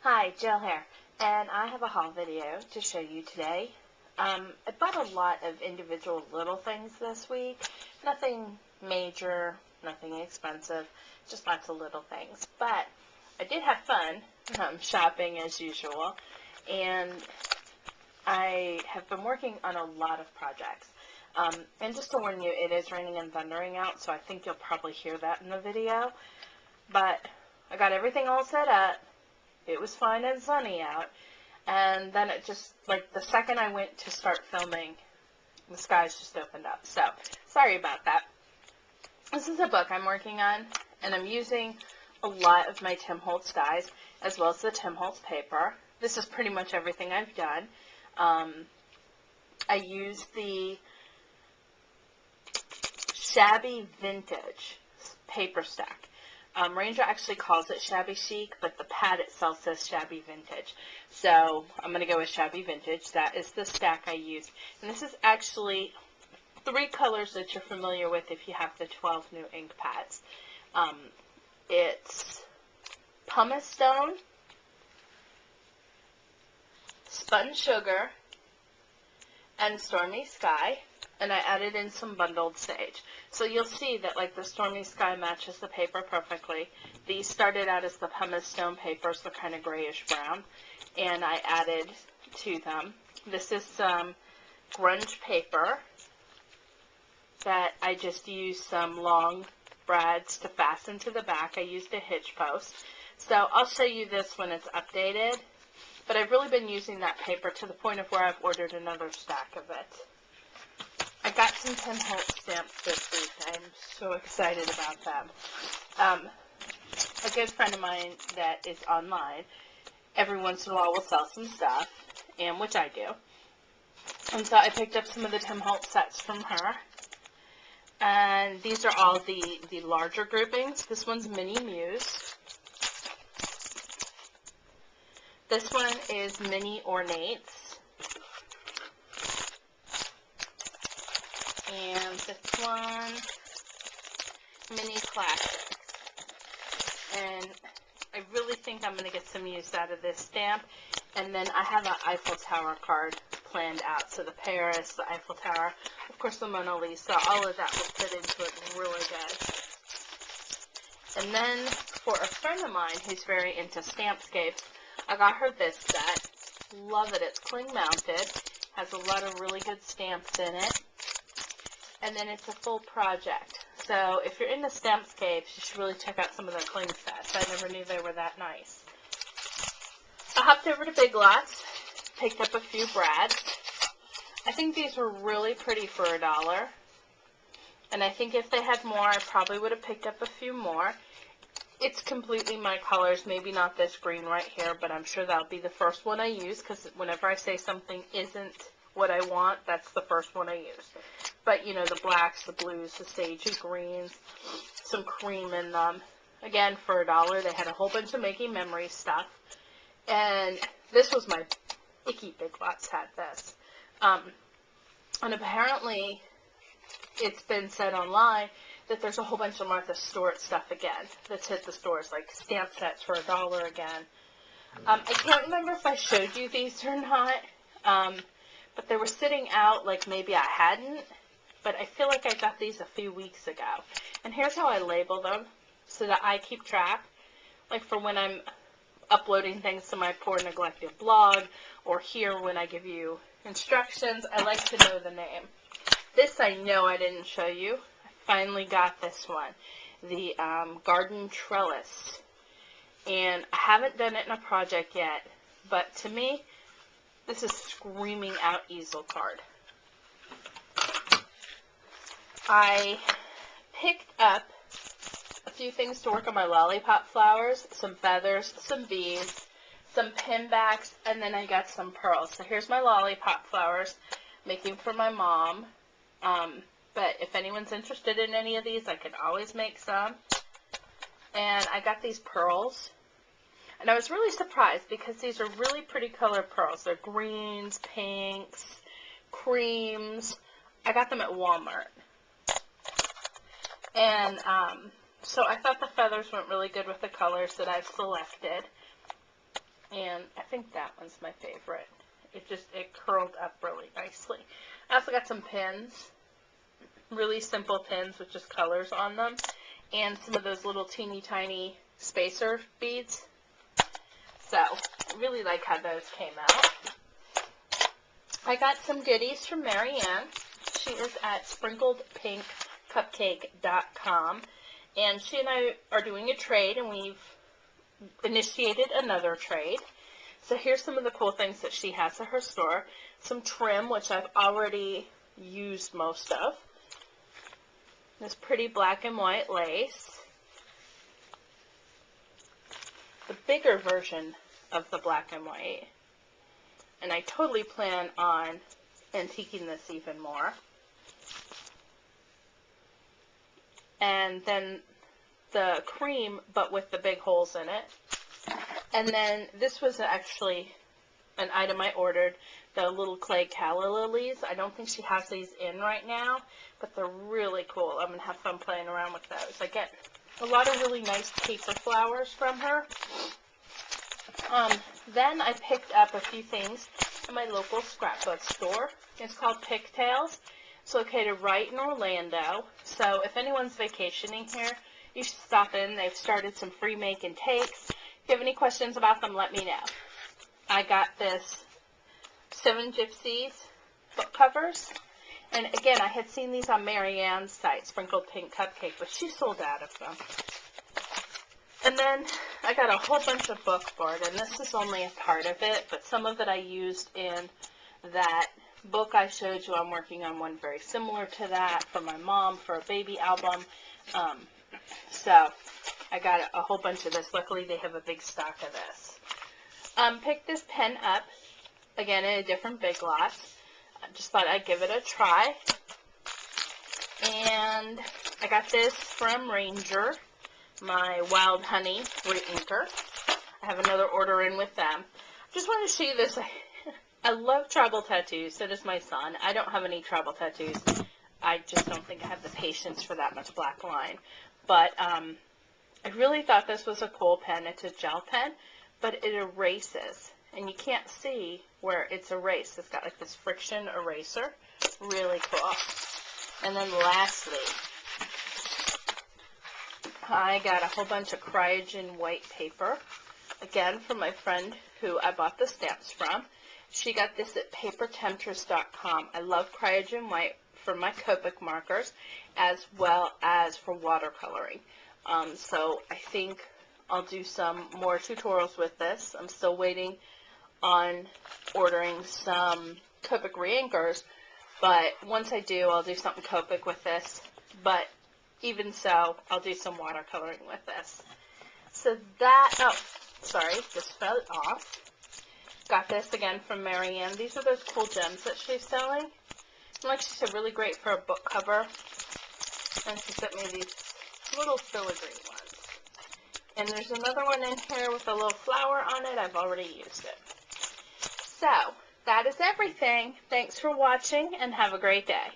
Hi, Jill here, and I have a haul video to show you today. I bought a lot of individual little things this week. Nothing major, nothing expensive, just lots of little things. But I did have fun shopping as usual, and I have been working on a lot of projects. And just to warn you, it is raining and thundering out, so I think you'll probably hear that in the video. But I got everything all set up. It was fine and sunny out, and then it just, like, the second I went to start filming, the skies just opened up. So, sorry about that. This is a book I'm working on, and I'm using a lot of my Tim Holtz dyes, as well as the Tim Holtz paper. This is pretty much everything I've done. I use the Shabby Vintage paper stack. Ranger actually calls it Shabby Chic, but the pad itself says Shabby Vintage. So I'm going to go with Shabby Vintage. That is the stack I use. And this is actually 3 colors that you're familiar with if you have the 12 new ink pads. It's Pumice Stone, Spun Sugar, and Stormy Sky. And I added in some bundled sage. So you'll see that, like, the Stormy Sky matches the paper perfectly. These started out as the Pumice Stone papers, they're kind of grayish brown, and I added to them. This is some grunge paper that I just used some long brads to fasten to the back. I used a hitch post. So I'll show you this when it's updated, but I've really been using that paper to the point of where I've ordered another stack of it. I got some Tim Holtz stamps this week. I'm so excited about them. A good friend of mine that is online, every once in a while will sell some stuff, and which I do. And so I picked up some of the Tim Holtz sets from her. And these are all the larger groupings. This one's Mini Muse. This one is Mini Ornates. And this one, Mini Classics. And I really think I'm going to get some use out of this stamp. And then I have an Eiffel Tower card planned out. So the Paris, the Eiffel Tower, of course the Mona Lisa, all of that will fit into it really good. And then for a friend of mine who's very into Stampscapes, I got her this set. Love it. It's cling mounted. Has a lot of really good stamps in it. And then it's a full project. So if you're into Stampscapes, you should really check out some of their cling sets. I never knew they were that nice. I hopped over to Big Lots, picked up a few brads. I think these were really pretty for $1. And I think if they had more, I probably would have picked up a few more. It's completely my colors, maybe not this green right here, but I'm sure that'll be the first one I use, because whenever I say something isn't what I want, that's the first one I use. But, you know, the blacks, the blues, the sagey greens, some cream in them. Again, for $1, they had a whole bunch of Making Memories stuff. And this was my icky Big Lots had this. And apparently, it's been said online that there's a whole bunch of Martha Stewart stuff again that's hit the stores, like stamp sets for $1 again. I can't remember if I showed you these or not, but they were sitting out like maybe I hadn't, but I feel like I got these a few weeks ago. And here's how I label them so that I keep track, like for when I'm uploading things to my poor neglected blog, or here when I give you instructions, I like to know the name. This I know I didn't show you. I finally got this one, the Garden Trellis. And I haven't done it in a project yet, but to me, this is screaming out easel card. I picked up a few things to work on my lollipop flowers, some feathers, some beads, some pin backs, and then I got some pearls. So here's my lollipop flowers, making for my mom. But if anyone's interested in any of these, I could always make some. And I got these pearls. And I was really surprised because these are really pretty colored pearls. They're greens, pinks, creams. I got them at Walmart. And so I thought the feathers went really good with the colors that I've selected. And I think that one's my favorite. It curled up really nicely. I also got some pins, really simple pins with just colors on them, and some of those little teeny tiny spacer beads. So, I really like how those came out. I got some goodies from Marianne. She is at sprinkledpinkcupcake.com, and she and I are doing a trade, and we've initiated another trade. So here's some of the cool things that she has at her store. Some trim, which I've already used most of. This pretty black and white lace. The bigger version of the black and white. And I totally plan on antiquing this even more. And then the cream, but with the big holes in it. And then this was actually an item I ordered, the little clay calla lilies. I don't think she has these in right now, but they're really cool. I'm going to have fun playing around with those. I get a lot of really nice paper flowers from her. Then I picked up a few things at my local scrapbook store. It's called Picktales. It's located right in Orlando. So if anyone's vacationing here, you should stop in. They've started some free make and takes. If you have any questions about them, let me know. I got this Seven Gypsies book covers. And again, I had seen these on Marianne's site, Sprinkled Pink Cupcake, but she sold out of them. And then I got a whole bunch of book board, and this is only a part of it, but some of it I used in that book I showed you. I'm working on one very similar to that for my mom for a baby album. So I got a whole bunch of this. Luckily, they have a big stock of this. Picked this pen up, again, in a different Big Lots. I just thought I'd give it a try. And I got this from Ranger, my Wild Honey re-inker. I have another order in with them. Just want to show you this. I love tribal tattoos. So does my son. I don't have any tribal tattoos. I just don't think I have the patience for that much black line. But I really thought this was a cool pen. It's a gel pen, but it erases. And you can't see where it's erased. It's got like this friction eraser. Really cool. And then lastly, I got a whole bunch of Cryogen white paper. Again, from my friend who I bought the stamps from. She got this at papertemptress.com. I love Cryogen white for my Copic markers as well as for watercoloring. So I think I'll do some more tutorials with this. I'm still waiting on ordering some Copic re-inkers, but once I do, I'll do something Copic with this. But even so, I'll do some watercoloring with this. So that, oh, sorry, just fell off. Got this again from Marianne. These are those cool gems that she's selling. And like she said, really great for a book cover. And she sent me these little filigree ones. And there's another one in here with a little flower on it. I've already used it. So, that is everything. Thanks for watching and have a great day.